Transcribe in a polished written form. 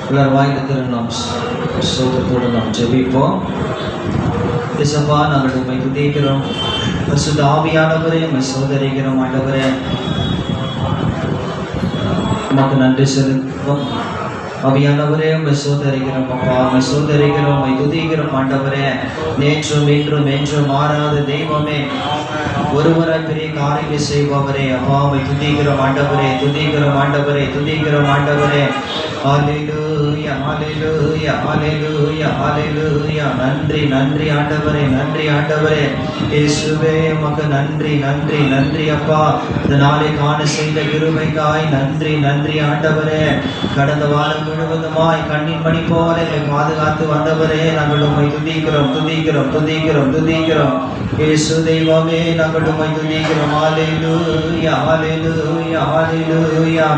எல்லாரும் வாய்ந்த நாம் சோதத்தோடு நாம் ஜெபிப்போம். இயேசுவா, நாங்கள் உம்மை துதிக்கிறோம். பரிசுத்த ஆவியானவரே, உம்மை சோதரிக்கிறோம். ஆண்டவரே, உமக்கு நன்றி செலுத்துவோம். ஆவியானவரே, உம்மை சோதரிக்கிறோம். அப்பா, உம்மை சோதரிக்கிறோம், உம்மை துதிக்கிறோம். ஆண்டவரே, நேற்றும் இன்றும் என்றும் மாறாத தெய்வமே, ஒருவராய் பெரிய காரியங்களை செய்பவரே, அப்பா உம்மை துதிக்கிறோம். ஆண்டவரே, துதிக்கிறோம். ஆண்டவரே, துதிக்கிறோம். ஆண்டவரே, ஹல்லேலூயா, ஹல்லேலூயா, ஹல்லேலூயா, ஹல்லேலூயா. நன்றி, நன்றி ஆண்டவரே, நன்றி ஆண்டவரே. இயேசுவே, உமக்கு நன்றி, நன்றி, நன்றி அப்பா. இந்த நாளை காண செய்த கிருபைக்காய் நன்றி, நன்றி ஆண்டவரே. கடந்த வாரம் முழுவதுமாய் கண்ணின் மணி போல எங்களை பாதுகாத்து வந்தவரே, நாங்கள் உம்மை துதிக்கிறோம், துதிக்கிறோம், துதிக்கிறோம், துதிக்கிறோம். இயேசு தெய்வமே, நாங்கள் உம்மை துதிக்கிறோம். ஹல்லேலூயா, ஹல்லேலூயா, ஹல்லேலூயா.